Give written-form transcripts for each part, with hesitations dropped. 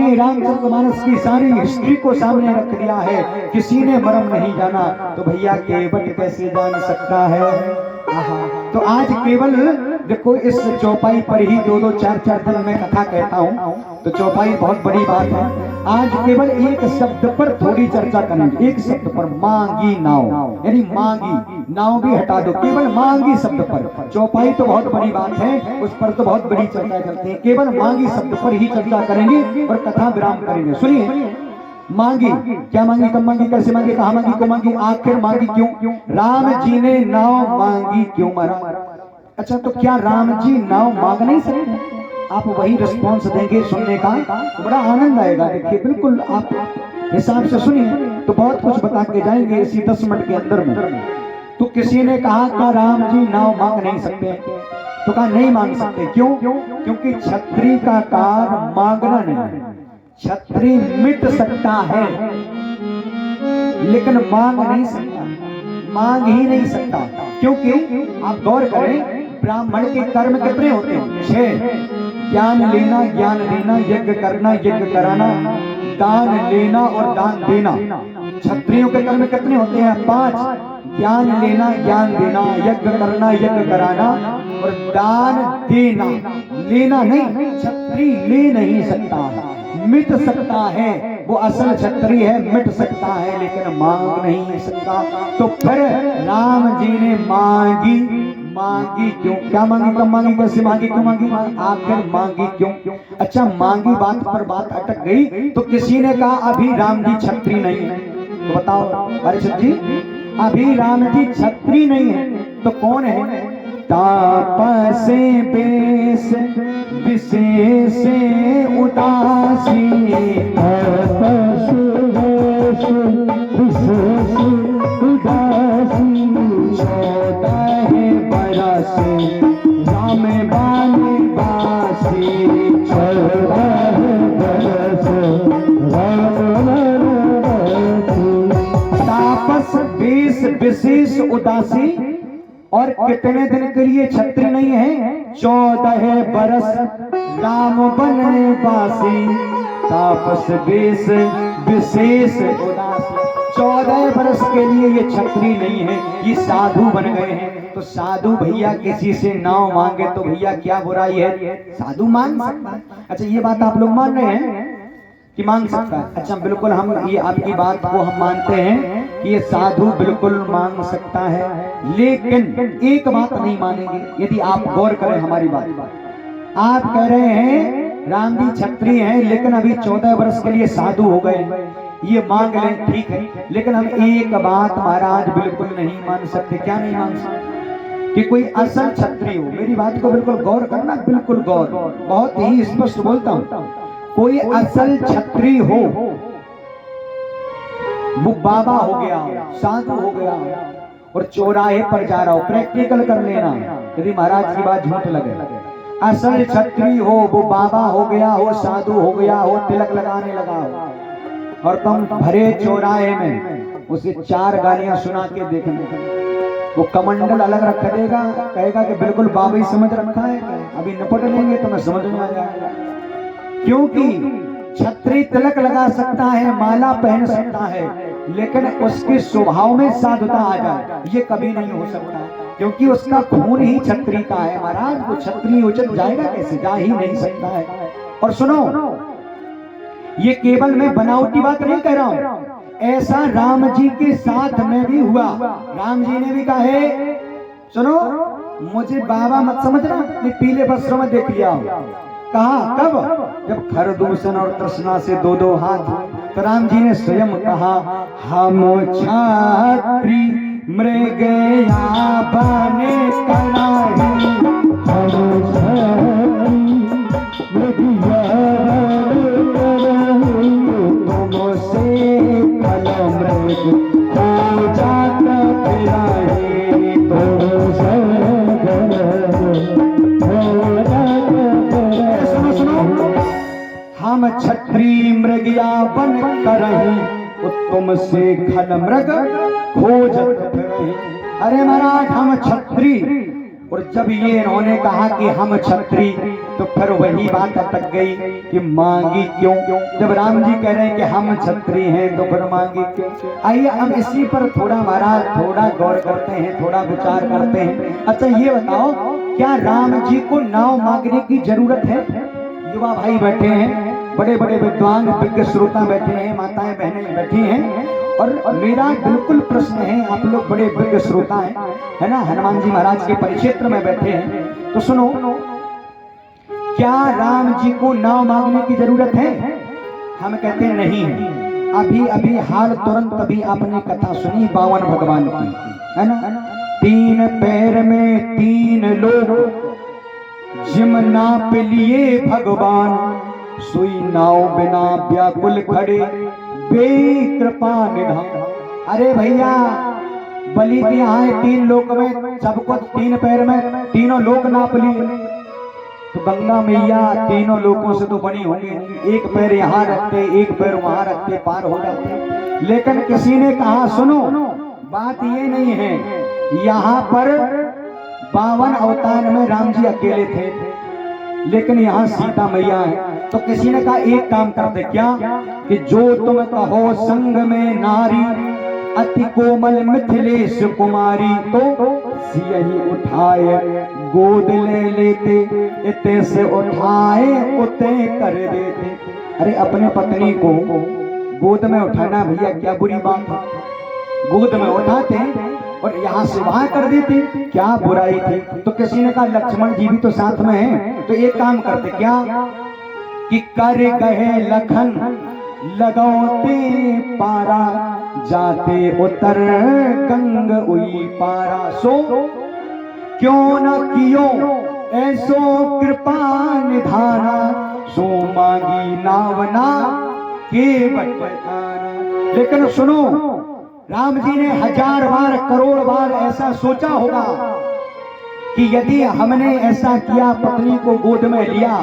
ने रामचरितमानस की सारी हिस्ट्री को सामने रख दिया है, किसी ने मरम नहीं जाना, तो भैया केवट कैसे जान सकता है। तो आज केवल देखो इस चौपाई पर ही 2-2 4-4 दिन मैं कथा कहता हूँ, तो चौपाई बहुत बड़ी बात है। आज केवल एक शब्द पर थोड़ी चर्चा करेंगे, एक शब्द पर, मांगी नाव, यानी मांगी नाव भी हटा दो, केवल मांगी शब्द पर। चौपाई तो बहुत बड़ी बात है, उस पर तो बहुत बड़ी चर्चा करते हैं, केवल मांगी शब्द पर ही चर्चा करेंगे और कथा विराम करेंगे। सुनिए, मांगी, क्या मांगी, कब मांगी, कैसे मांगी, कहाँ मांगी, क्यों मांगी, आखिर मांगी क्यों, राम जी ने नाव मांगी क्यों मारा। अच्छा, तो क्या राम जी नाव मांग नहीं सकते? आप वही रिस्पॉन्स देंगे सुनने का, तो बड़ा आनंद आएगा। देखिए बिल्कुल आप हिसाब से सुनिए, तो बहुत कुछ बता के जाएंगे इसी 10 मिनट के अंदर में। तो किसी ने कहा कि राम जी नाव मांग नहीं सकते, तो कहा नहीं मांग सकते, क्यों, क्योंकि छत्री का कार्य मांगना नहीं, छत्री मिट सकता है लेकिन मांग नहीं सकता, मांग ही नहीं सकता। क्योंकि आप गौर करें, ब्राह्मण के कर्म कितने होते हैं? 6। ज्ञान लेना, ज्ञान देना, यज्ञ करना, यज्ञ कराना, दान लेना और दान देना। क्षत्रियों के कर्म कितने होते हैं? 5। ज्ञान लेना, ज्ञान देना, यज्ञ करना, यज्ञ कराना और दान देना। लेना नहीं, क्षत्रिय ले नहीं सकता, मिट सकता है, वो असल क्षत्रिय है, मिट सकता है लेकिन मांग नहीं सकता। तो फिर राम जी ने मांगी, मांगी क्यों, क्या मांगी, कब मांगी, कैसे मांगी, क्यों मांगी, आखिर मांगी क्यों। अच्छा, मांगी बात पर बात अटक गई, तो किसी ने कहा अभी राम जी क्षत्रिय नहीं है, तो बताओ परीक्षित जी, अभी राम जी क्षत्रिय नहीं है तो कौन है? तापसे बेस विशेष उदासी, तापसे बेस विशेष उदासी, 14 बरस राम बनवासी, 14 बरस राम बनवासी। तापस, बेस विशेष उदासी, और कितने दिन के लिए क्षत्रिय नहीं है? 14 बरस राम बनवासी, तापस बेस विशेष उदासी। 14 बरस के लिए ये क्षत्रिय नहीं है, ये साधु बन गए हैं। तो साधु भैया किसी से नाव मांगे तो भैया क्या बुराई है, साधु मांग सकता है। अच्छा, ये बात आप लोग मान रहे हैं कि मांग सकता है? अच्छा, बिल्कुल हम ये आपकी बात को हम मानते हैं कि ये साधु बिल्कुल मांग सकता है, लेकिन एक बात नहीं मानेंगे यदि आप गौर करें हमारी बात। आप कह रहे हैं राम जी क्षत्रिय हैं लेकिन अभी 14 वर्ष के लिए साधु हो गए, ये मांग लें, ठीक है, लेकिन हम एक बात महाराज बिल्कुल नहीं मान सकते। क्या नहीं मान सकते? कि कोई असल क्षत्रिय हो। मेरी बात को बिल्कुल गौर करना, बिल्कुल गौर, बहुत ही स्पष्ट बोलता हूं। कोई असल क्षत्रिय हो, वो बाबा हो गया, साधु हो गया और चौराहे पर जा रहा हो, प्रैक्टिकल कर लेना यदि महाराज की बात झूठ लगे। असल क्षत्रिय हो, वो बाबा हो गया हो, साधु हो गया हो, तिलक लगाने लगा हो, और तुम भरे चौराहे में उसे 4 गालियां सुना के देखना, वो कमंडल अलग रख देगा, कहेगा कि बिल्कुल बाबा ही समझ रखा है, अभी निपट लेंगे तो मैं समझ में आ जाएगा। क्योंकि छत्री तिलक लगा सकता है, माला पहन सकता है, लेकिन उसके स्वभाव में साधुता आ जाए ये कभी नहीं हो सकता, क्योंकि उसका खून ही छत्री का है महाराज। वो छत्री उचित जाएगा कैसे? जा ही नहीं सकता है। और सुनो, ये केवल मैं बनावटी बात नहीं कह रहा हूं, ऐसा राम जी के साथ में भी हुआ। राम जी ने भी कहा है, सुनो मुझे बाबा मत समझना, पीले वस्त्रों में देख लिया हो। कहा कब? जब खरदूषण और तृष्णा से 2-2 हाथ। तो राम जी ने स्वयं कहा, हम छात्री मृग या बने कराही, हम छात्री मृग या बने कराही, तुमसे कल मृग हो जात फिराही, तुमसे हम क्षत्रिय मृगया बन करही, तुमसे खल मृग खोजत फिरही। अरे महाराज हम क्षत्रिय, और जब ये इन्होंने कहा कि हम क्षत्रिय, तो फिर वही बात अटक गई कि मांगी क्यों। जब राम जी कह रहे हैं कि हम क्षत्रिय हैं तो फिर मांगी क्यों। आइए हम इसी पर थोड़ा महाराज थोड़ा गौर करते हैं, थोड़ा विचार करते हैं। अच्छा ये बताओ, क्या राम जी को नाव मांगने की जरूरत है? युवा भाई बैठे हैं, बड़े बड़े विद्वान विज्ञ श्रोता बैठे हैं, माताएं बहनें बैठी हैं, और मेरा बिल्कुल प्रश्न है, आप लोग बड़े विज्ञ श्रोता हैं, है ना, हनुमान जी महाराज के परिक्षेत्र में बैठे हैं, तो सुनो, क्या राम जी को नाव मांगने की जरूरत है? हम कहते हैं नहीं है। अभी अभी हाल तुरंत अभी आपने कथा सुनी बावन भगवान की, है ना, 3 पैर में 3 लोग जिम नाप लिए भगवान, सुई नाव बिना व्याकुल खड़े बेकृपा निधान। अरे भैया, बलि के यहाँ 3 लोक में सबको 3 पैर में तीनों लोक नाप लिए, तो गंगा मैया तीनों लोकों से तो बनी होगी, एक पैर यहाँ रखते एक पैर वहां रखते पार हो जाते। लेकिन किसी ने कहा सुनो, बात ये नहीं है, यहाँ पर 52 अवतार में राम जी अकेले थे, लेकिन यहाँ सीता मैया है। तो किसी ने कहा एक काम करते क्या, कि जो तुम कहो संग में नारी अति कोमल मिथिलेश कुमारी, तो सियही उठाए गोद ले लेते, इते से उठाए उते कर देते। अरे अपने पत्नी को गोद में उठाना भैया क्या बुरी बात है? गोद में उठाते और यहाँ से वहां कर देते, क्या बुराई थी? तो किसी ने कहा लक्ष्मण जी भी तो साथ में हैं, तो एक काम करते क्या, कि कर गए लखन लगौते पारा, जाते उतर गंग उई पारा, सो क्यों न कियो ऐसो कृपा निधाना, सो मांगी नावना के बटकाना। लेकिन सुनो, राम जी ने 1000 बार करोड़ बार ऐसा सोचा होगा कि यदि हमने ऐसा किया, पत्नी को गोद में लिया,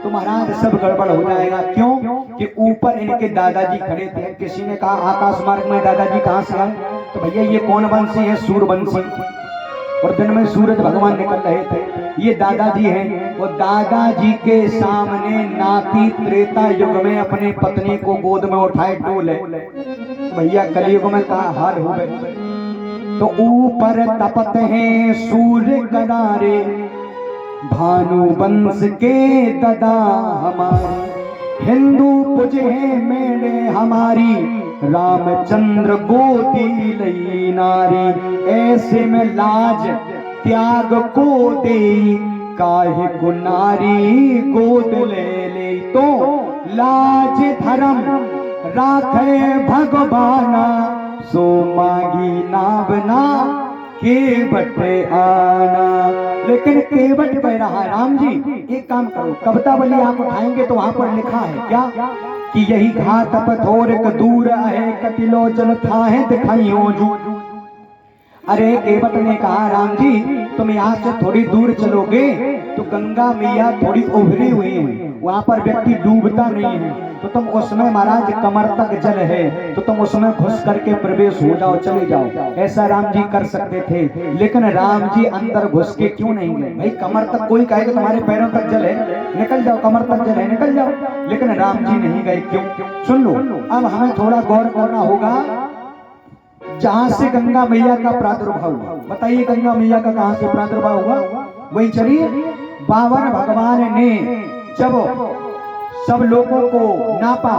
तो महाराज सब गड़बड़ हो जाएगा। क्यों? कि ऊपर इनके दादाजी खड़े थे। किसी ने कहा आकाश मार्ग में दादाजी कहां से आए? तो भैया ये कौन वंशी है? सूर्यवंशी। और दिन में सूरज भगवान निकल रहे थे, ये दादाजी हैं। वो दादाजी के सामने नाती त्रेता युग में अपनी पत्नी को गोद में उठाए डोले, भैया कलयुग में कहा हाल हो गए। तो ऊपर तपत हैं सूर्य किनारे, भानु वंश के ददा हमारे, हिंदू पुजे मेरे हमारी, रामचंद्र गोदी लई नारी, ऐसे में लाज त्याग को दे, काहे को नारी गोद ले, तो लाज धर्म राखे भगवाना, सो मांगी नावना केवट आना। लेकिन केवट कह रहा है राम जी, एक काम करो, कविता बलि आप उठाएंगे तो वहां पर लिखा है क्या, कि यही घाट पथोर दूर है, कटिलो जल था है दिखाइयो जू। अरे केवट ने कहा राम जी तुम यहाँ से थोड़ी दूर चलोगे तो गंगा मैया थोड़ी उभरी हुई है, वहां पर व्यक्ति डूबता नहीं है, तो तुम उसमें महाराज कमर तक जल है, तो तुम उसमें घुस करके प्रवेश हो जाओ, चले जाओ। ऐसा राम जी कर सकते थे, लेकिन राम जी अंदर घुस के क्यों नहीं गए? भाई कमर तक कोई कहेगा तुम्हारे पैरों तक जल है, निकल जाओ, कमर तक जल है, निकल जाओ, लेकिन राम जी नहीं गए। क्यों? सुन लो, अब हमें थोड़ा गौर करना होगा। जहां से गंगा मैया का प्रादुर्भाव हुआ, बताइए गंगा मैया का कहां से प्रादुर्भाव हुआ? वही चलिए, 52 भगवान ने जब सब लोगों को नापा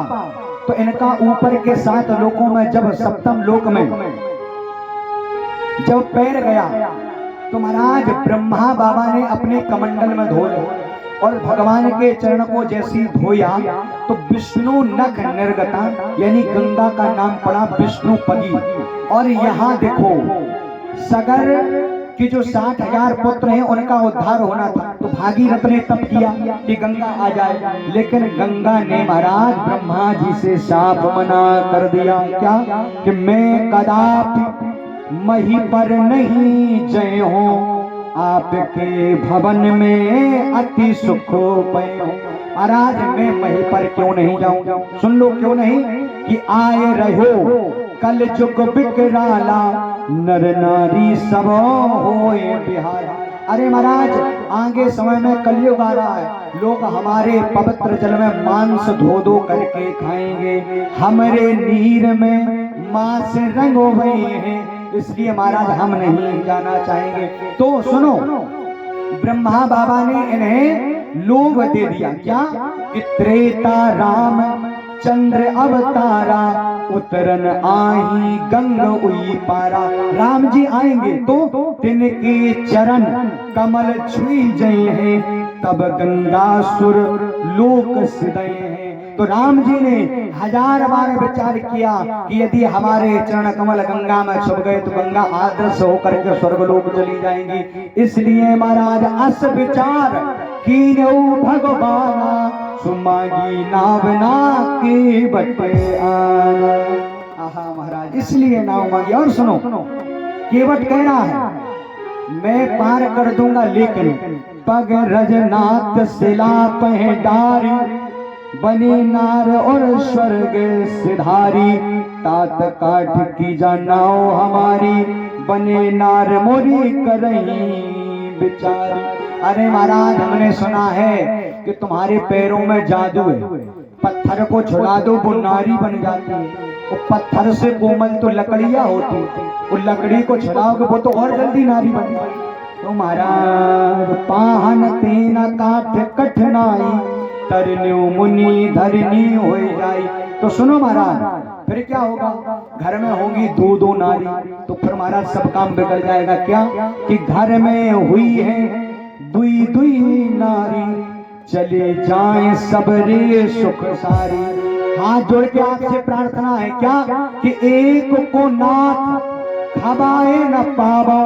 तो इनका ऊपर के 7 लोकों में जब 7वें लोक में जब पैर गया तो महाराज ब्रह्मा बाबा ने अपने कमंडल में धो लिया, और भगवान के चरण को जैसी धोया तो विष्णु नख निर्गता, यानी गंगा का नाम पड़ा विष्णुपदी। और यहाँ देखो सगर कि जो 60,000 पुत्र हैं उनका उद्धार होना था, तो भागीरथ ने तप किया कि गंगा आ जाए, लेकिन गंगा ने महाराज ब्रह्मा जी से शाप मना कर दिया, क्या, कि मैं कदापि मही पर नहीं जय हूं, आपके भवन में अति सुख पायो। महाराज मैं मही पर क्यों नहीं जाऊं? सुन लो क्यों नहीं, कि आए रहो कल जुग बिकराला, नर नारी सब होए बिहारा। अरे महाराज आगे समय में कलयुग आ रहा है, लोग हमारे पवित्र जल में मांस धो धो करके खाएंगे, हमारे नीर में मांस रंग हो गए हैं, इसलिए महाराज हम नहीं जाना चाहेंगे। तो सुनो, ब्रह्मा बाबा ने इन्हें लोभ दे दिया, क्या कि त्रेता राम चंद्र अवतारा, उतरन आही गंग उई पारा। राम जी आएंगे तो तिनके चरण कमल छुई जय हैं, तब गंगासुर लोक सिदय हैं। तो राम जी ने 1000 बार विचार किया कि यदि हमारे चरण कमल गंगा में छुप गए तो गंगा आदर्श होकर के स्वर्गलोक चली जाएंगी। इसलिए महाराज अस विचार कीन्हु भगवाना, सुमागी नावना के बटे आना। आहा महाराज, इसलिए नाव मांगी। और सुनो, केवट कह रहा है मैं पार कर दूंगा, लेकिन पग रजनाथ सिला पह डारी, बने नार और स्वर्ग सिधारी, तात काठ की जानाओ हमारी, बने नार मोरी करही बिचारी। अरे महाराज, हमने सुना है कि तुम्हारे पैरों में जादू है, पत्थर को छुड़ा दो वो नारी बन जाती है, वो पत्थर से कोमल तो लकड़ियां होती, वो लकड़ी को छुड़ाओगे वो तो और जल्दी नारी बन जाएगी। तो महाराज पाहन तेना काठ कठनाई, तरन्यु मुनि धरनी हो जाई। तो सुनो महाराज, फिर क्या होगा, घर में होगी दो दो नारी, तो फिर महाराज सब काम बिगड़ जाएगा। क्या कि घर में हुई है दुई दुई नारी, चले जाए सबरे सुख सारी। हाथ जोड़ के आपसे प्रार्थना है क्या कि एक को नाथ खबाए न पावा,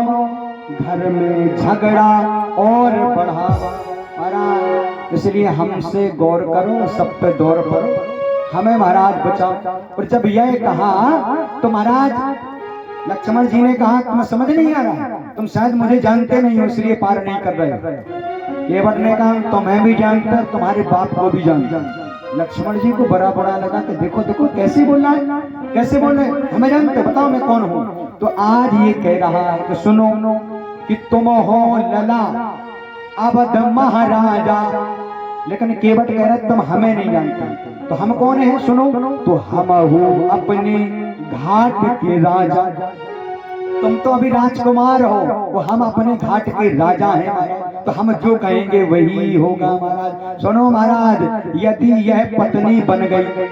घर में झगड़ा और बढ़ावा। महाराज इसलिए हमसे गौर करो, सब पे दौर करो, हमें महाराज बचाओ। और जब यह कहा तो महाराज लक्ष्मण जी ने कहा तुम्हें समझ नहीं आ रहा, तुम शायद मुझे जानते नहीं हो इसलिए पार नहीं कर रहे। केवट ने कहा तुम्हें भी जानता, तुम्हारे बाप को भी जानता। लक्ष्मण जी को बड़ा बड़ा लगा कि देखो देखो कैसे बोल रहा है, कैसे बोल रहे, हमें जानते, बताओ मैं कौन हूँ। तो आज ये कह रहा है कि सुनो कि तुम हो लला अवध महाराजा, लेकिन केवट कह रहे तुम हमें नहीं जानते। तो हम कौन है सुनो, तो हम हो अपने घाट के राजा। तुम तो अभी राजकुमार हो, वो हम अपने घाट के राजा हैं, तो हम जो कहेंगे वही होगा। महाराज सुनो महाराज, यदि यह पत्नी बन गई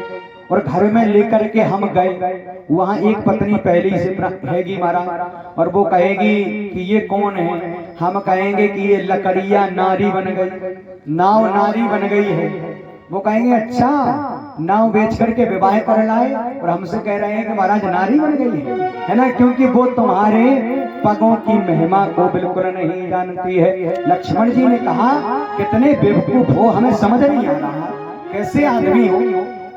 और घर में लेकर के हम गए, वहां एक पत्नी पहले से रहेगी महाराज, और वो कहेगी कि ये कौन है, हम कहेंगे कि ये लकड़िया नारी बन गई, नाव नारी बन गई है। वो कहेंगे अच्छा नाव बेच करके विवाह कर लाए, और हमसे कह रहे हैं कि महाराज नारी बन गई है ना, क्योंकि वो तुम्हारे पगों की महिमा को बिल्कुल नहीं जानती है। लक्ष्मण जी ने कहा कितने बेवकूफ हो, हमें समझ नहीं आ रहा कैसे आदमी हो,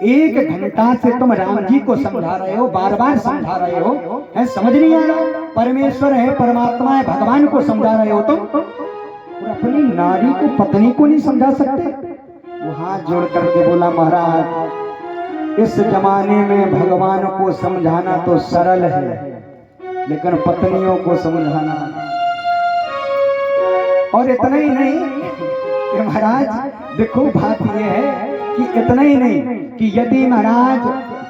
1 घंटा से तुम राम जी को समझा रहे हो, बार बार समझा रहे हो, है समझ नहीं आ रहा, परमेश्वर है, परमात्मा है, भगवान को समझा रहे हो तुम, और अपनी नारी को पत्नी को नहीं समझा सकते। वो हाथ जोड़ करके बोला महाराज इस जमाने में भगवान को समझाना तो सरल है, लेकिन पत्नियों को समझाना। और इतना ही नहीं कि महाराज देखो बात यह है कि इतना ही नहीं कि यदि महाराज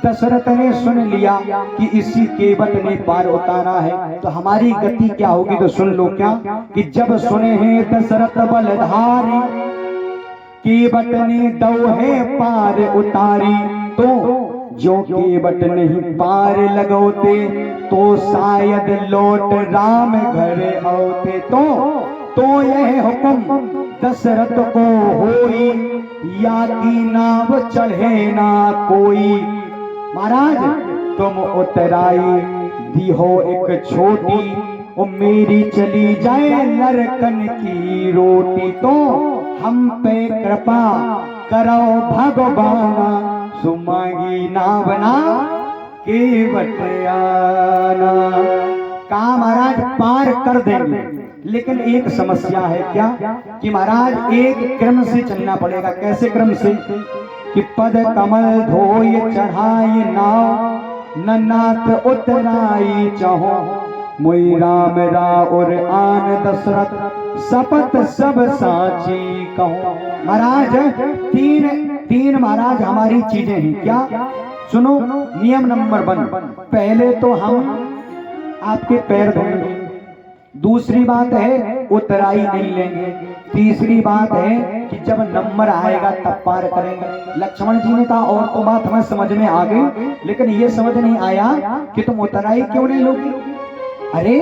दशरथ ने सुन लिया कि इसी केवट ने पार उतारा है तो हमारी गति क्या होगी, तो सुन लो क्या कि जब सुने हैं दशरथ बलधारी, केवट ने दौहे पार उतारी, तो जो केवट नहीं पार लगोते तो शायद लौट राम घर आओते। तो यह हुक्म दशरथ को होई, या की नाव चढ़े ना कोई। महाराज तुम उतराई दी हो एक छोटी, ओ मेरी चली जाए नरकन की रोटी, तो हम पे कृपा करो भगवाना, सुमांगी नावना केवट आना। कहा महाराज पार कर देंगे, लेकिन एक समस्या है क्या कि महाराज एक क्रम से चलना पड़ेगा। कैसे क्रम से कि पद कमल धोय चढ़ाई नाव, ननाथ उतराई चाहो, मोई राम रा और आन दशरथ, शपथ सब साची कहो। महाराज तीन महाराज हमारी चीजें हैं। क्या? सुनो, नियम नंबर 1, पहले तो हम आपके पैर धोएंगे। दूसरी बात है उतराई नहीं लेंगे। तीसरी बात है कि जब नंबर आएगा तब पार करेंगे। लक्ष्मण जी ने कहा और तो बात हमें समझ में आ गई, लेकिन ये समझ नहीं आया कि तुम उतराई क्यों नहीं लोगी। अरे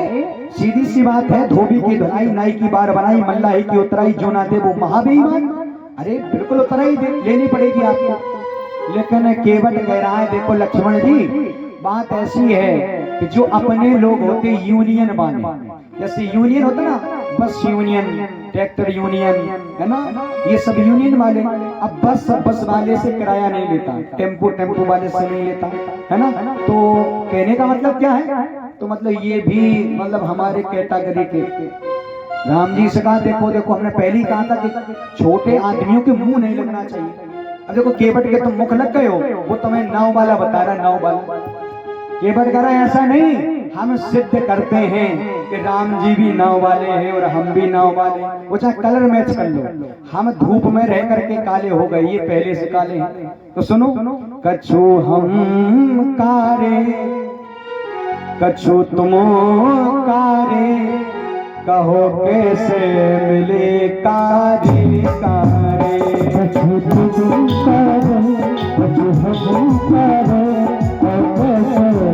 सीधी सी बात है, धोबी की धुलाई नाई की बार बनाई, मल्लाही की उतराई जो ना दे वो महाबेईमान। अरे बिल्कुल उतराई लेनी पड़ेगी आपको। लेकिन केवट कह रहा है देखो लक्ष्मण जी, बात ऐसी है कि जो अपने लोग होते यूनियन बांधे, जैसे यूनियन होता ना, बस यूनियन, ट्रैक्टर यूनियन है ना, ये सब यूनियन वाले। अब बस वाले से किराया नहीं लेता, टेम्पो वाले से नहीं लेता, है ना। तो कहने का मतलब क्या है? तो मतलब ये भी मतलब हमारे कैटेगरी के। राम जी से कहा देखो हमने पहले ही कहा था कि छोटे आदमियों के मुंह नहीं लगना चाहिए। अब देखो केवट के तुम मुख लग गए हो, वो तुम्हें नाव वाला बता रहा, नाव वाला। केवट कह रहा ऐसा नहीं, हम सिद्ध करते हैं कि राम जी भी नाव वाले हैं और हम भी नाव वाले। वो चाहे कलर मैच कर लो, हम धूप में रह करके काले हो गए, ये पहले से काले हैं। तो सुनो, कछु हम कारे कछु तुम कारे, कहो कैसे मिले कारे कारे। कछु तुम कारे कछु हम कारे, तुम कारे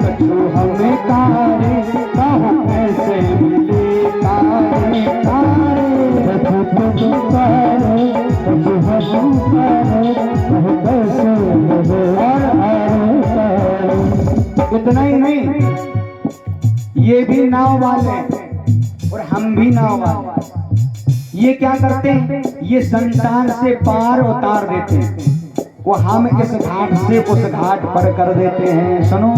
कछु हमें कारे, कहो कैसे मिले कारे कारे। कछु तुम कारे कछु हम कारे, कहो कैसे मिले कारे। इतना ही नहीं, ये भी नाव वाले और हम भी नाव वाले। ये क्या करते हैं? ये संसार से पार उतार देते हैं, वो हम इस घाट से उस घाट पर कर देते हैं। सुनो,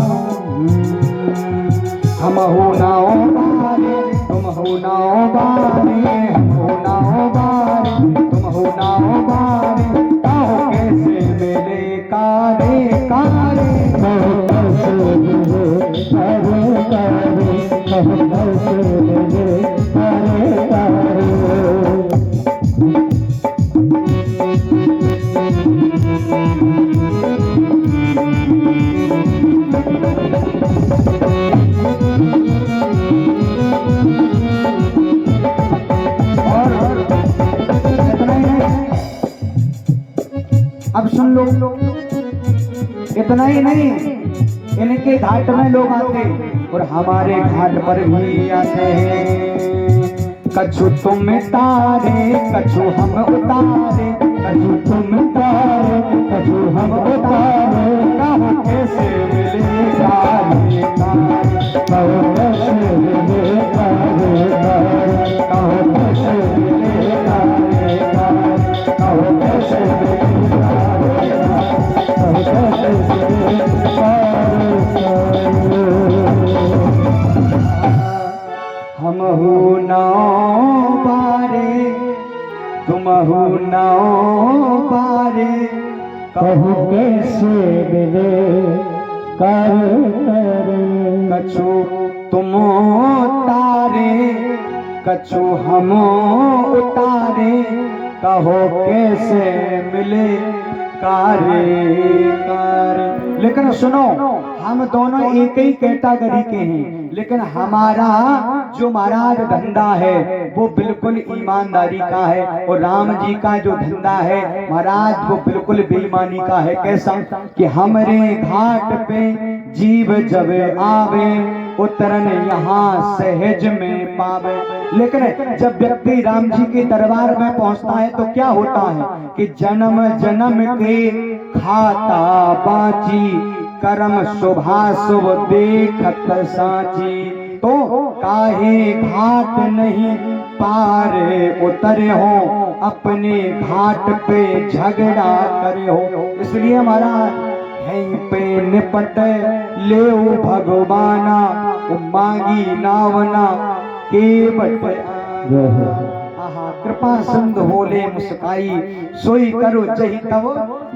हम हो नाव बारे, तुम हो नाव बारे, हम हो नाव बारे, तुम हो नाव बारे, कहो कैसे मिले कारे कारे। कहो कैसे मिले कारे कारे, कहो कैसे मिले कारे कारे। अब सुन लो, इतना ही नहीं, इनके घाट में लोग आते और हमारे घाट पर भी आते हैं। कछु तुम तारे कछु हम उतारे, कछु तुम तारे कछु हम उतारे, कहो कैसे मिले कारे कारे। कहो कैसे मिले कारे कारे, कहो कैसे मिले कारे कारे, कहो कैसे मिले कारे कारे, कहो कैसे मिले कारे कारे। हम हो नाव बारे, तुम हो नाव बारे, कहो कैसे मिले कारे कारे। कछु तुम तारे कछु हम उतारे, कहो कैसे मिले कारे कारे। लेकिन सुनो, हम दोनों एक ही कैटेगरी के हैं, लेकिन हमारा जो महाराज धंधा है वो बिल्कुल ईमानदारी का है, और राम जी का जो धंधा है महाराज वो बिल्कुल बेईमानी का है। कैसा? कि हमरे घाट पे जीव जब आवे, उतरन यहाँ सहज में पावे। लेकिन जब व्यक्ति राम जी के दरबार में पहुंचता है तो क्या होता है कि जन्म जन्म के खाता बाची, कर्म शुभाशुभ देखत साची। तो काहे घाट नहीं पारे उतरे हो, अपने घाट पे झगड़ा करे हो। इसलिए हमारा यहीं पे निपट ले भगवाना, मांगी नावना केवट आहा कृपा सिंधु बोले मुस्काई, सोई करो जही तब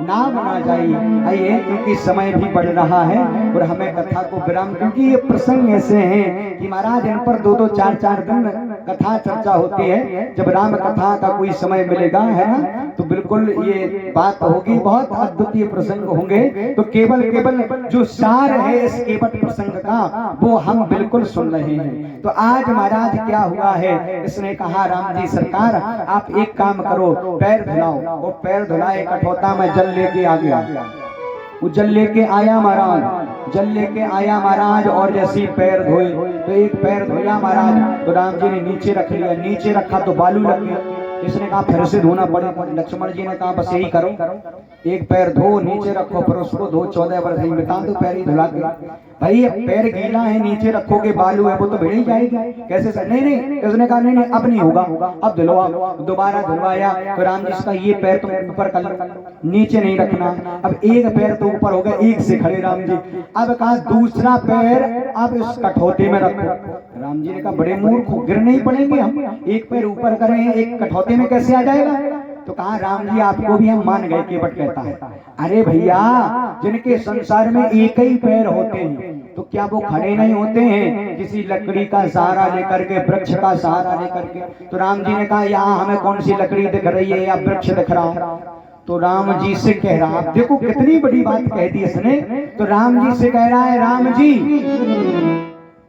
नाम ना जाई। आइए, क्योंकि समय भी बढ़ रहा है और हमें कथा को विराम, क्योंकि ये प्रसंग ऐसे हैं कि महाराज इन पर 2-2 4-4 दिन कथा चर्चा होती है। जब राम कथा का कोई समय मिलेगा, है ना, तो बिल्कुल ये बात होगी, बहुत अद्वितीय प्रसंग होंगे। तो केवल जो सार है इस केवट प्रसंग का, वो हम बिल्कुल सुन रहे हैं। तो आज महाराज क्या हुआ है, इसने कहा राम जी सरकार आप एक काम करो, पैर धुलाओ। वो पैर धुलाए, कठौता में जल लेके आ गया। वो जल लेके आया महाराज, जल लेके आया महाराज, और जैसे पैर धोए तो एक पैर धोया महाराज, तो राम जी ने नीचे रख लिया। नीचे रखा तो बालू लग गया। इसने कहा फिर से धोना पड़ेगा। लक्ष्मण जी ने कहा बस यही करो, एक पैर धो, नीचे रखो, फिर उसको धो। 14 वर्ष ही बिता दो, पैर ही धुला के। भाई पैर गीला है, नीचे रखोगे, बालू है, वो तो भिड़ ही जाएगी। कैसे सर? नहीं, उसने कहा नहीं अब नहीं होगा, अब धुलवा। दोबारा धुलवाया तो राम जी का ये पैर तुम ऊपर कर लो, नीचे नहीं रखना। अब एक पैर तो ऊपर हो गया, एक से खड़े राम जी। अब कहा दूसरा पैर अब इस कठौते में रखो। राम जी ने कहा बड़े मूर्ख हो, गिर नहीं पड़ेंगे हम, एक पैर ऊपर करें, एक कठौते में कैसे आ जाएगा? तो कहा राम जी आपको भी हम मान गए, केवट कहता है। अरे भैया, जिनके संसार में एक ही पैर होते हैं तो क्या वो खड़े नहीं होते हैं किसी लकड़ी का सहारा लेकर के, वृक्ष का सहारा लेकर के? तो राम जी ने कहा यहाँ हमें कौन सी लकड़ी दिख रही है या वृक्ष दिख रहा है? तो राम जी से कह रहा, आप देखो कितनी बड़ी बात कह दी इसने। तो राम जी से कह रहा है, राम जी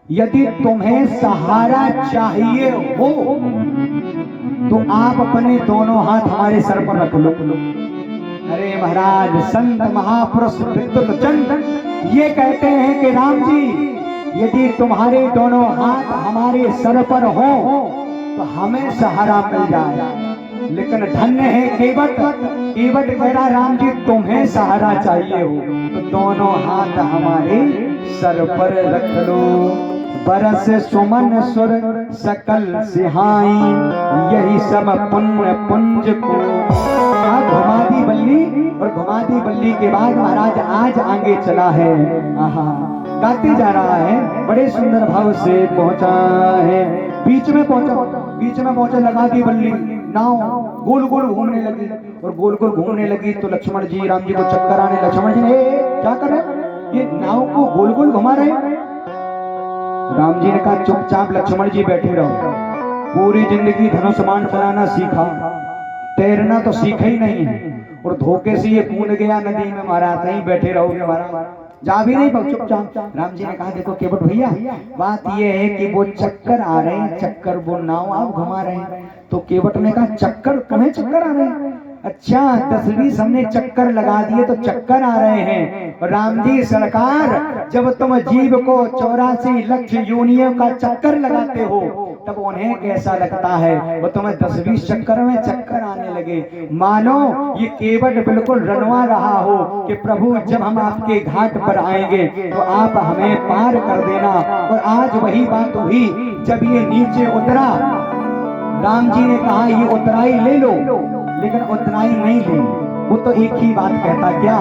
यदि तुम्हें सहारा चाहिए हो तो आप अपने दोनों हाथ हमारे सर पर रख लो। अरे महाराज, संत महापुरुष विद्युत चंद ये कहते हैं कि राम जी यदि तुम्हारे दोनों हाथ हमारे सर पर हो तो हमें सहारा मिल जाए। लेकिन धन्य है केवट, केवट कह रहा राम जी तुम्हें सहारा चाहिए हो तो दोनों हाथ हमारे सर पर रख लो। बरस सुमन सुर सकल सिहाई, यही सब पुण्य पुंज को। घुमादी बल्ली, और घुमादी बल्ली के बाद महाराज आज आगे चला है। आहा, गाते जा रहा है, बड़े सुंदर भाव से पहुंचा है। बीच में पहुंचा, लगा दी बल्ली, नाव गोल गोल घूमने लगी, और गोल गोल घूमने लगी तो लक्ष्मण जी राम जी को चक्कर आने। लक्ष्मण जी ने क्या कर रहे, ये नाव को गोल गोल घुमा रहे। राम जी ने कहा चुपचाप लक्ष्मण जी बैठे रहो, पूरी जिंदगी धनुष बाण चलाना सीखा, तैरना तो सीखा ही नहीं है, और धोखे से ये कूद गया नदी में महाराज, नहीं बैठे रहोगे महाराज, जा भी नहीं पाओ, चुपचाप। राम जी ने कहा देखो केवट भैया, बात ये है कि वो चक्कर आ रहे हैं, चक्कर वो नाव आप घुमा रहे हैं। तो केवट ने कहा चक्कर, तुम्हें चक्कर आ रहे हैं? अच्छा, 10-20 हमने चक्कर लगा दिए तो चक्कर आ रहे हैं। राम जी सरकार, जब तुम जीव को 84 लाख योनियों का चक्कर लगाते हो तब उन्हें कैसा लगता है? वो तुम्हें 10-20 चक्कर में चक्कर आने लगे। मानो ये केवट बिल्कुल रनवा रहा हो कि प्रभु जब हम आपके घाट पर आएंगे तो आप हमें पार कर देना। और आज वही बात हुई, जब ये नीचे उतरा, राम जी ने कहा ये उतराई ले लो, लेकिन उतराई नहीं ली। वो तो एक ही बात कहता क्या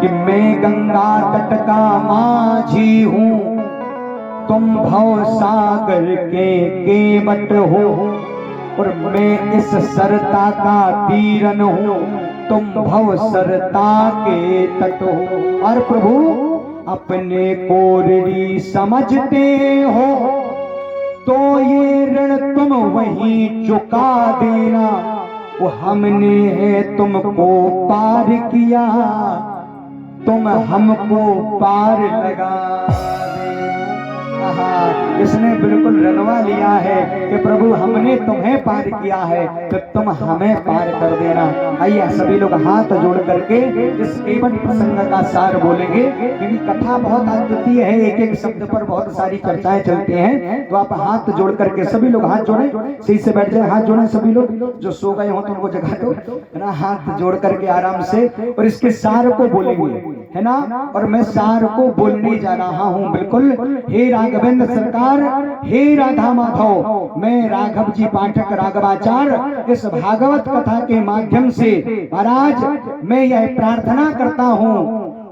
कि मैं गंगा तट का माझी हूँ, तुम भव सागर के केवट हो, और मैं इस सरता का तीरन हूँ, तुम भव सरता के तट हो। और प्रभु अपने को ऋणी समझते हो तो ये ऋण तुम वहीं चुका देना। वो हमने है तुमको पार किया, तुम हमको पार लगा देना। इसने बिल्कुल रनवा लिया है कि प्रभु हमने तुम्हें पार किया है तो तुम हमें पार कर देना। आइए सभी लोग हाथ जोड़ करके इस केवट प्रसंग का सार बोलेंगे, क्योंकि कथा बहुत अद्वितीय है, एक एक शब्द पर बहुत सारी चर्चाएं चलती हैं। तो आप हाथ जोड़ करके सभी लोग हाथ जोड़ें, सही से बैठ जाए, हाथ जोड़ें सभी लोग, जो सो गए हो तो उनको जगा दो, है ना। हाथ जोड़ करके आराम से, और इसके सार को बोलेंगे, है ना। और मैं सार को बोलने जा रहा हूँ बिल्कुल। हे राघवेंद्र सरकार, हे राधा माधव, मैं राघव जी पाठक राघवाचार्य इस भागवत कथा के माध्यम से महाराज मैं यह प्रार्थना करता हूँ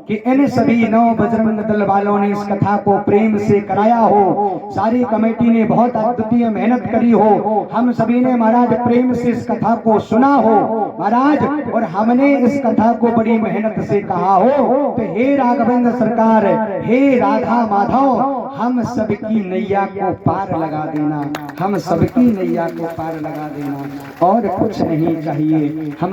कि इन सभी 9 बजरंग दल वालों ने इस कथा को प्रेम से कराया हो, सारी कमेटी ने बहुत अद्वितीय मेहनत करी हो, हम सभी ने महाराज प्रेम से इस कथा को सुना हो महाराज, और हमने इस कथा को बड़ी मेहनत से कहा हो। तो हे राघवेंद्र सरकार, हे राधा माधव, हम सबकी नैया को पार लगा देना, हम सबकी नैया को पार लगा देना, और कुछ नहीं चाहिए। हम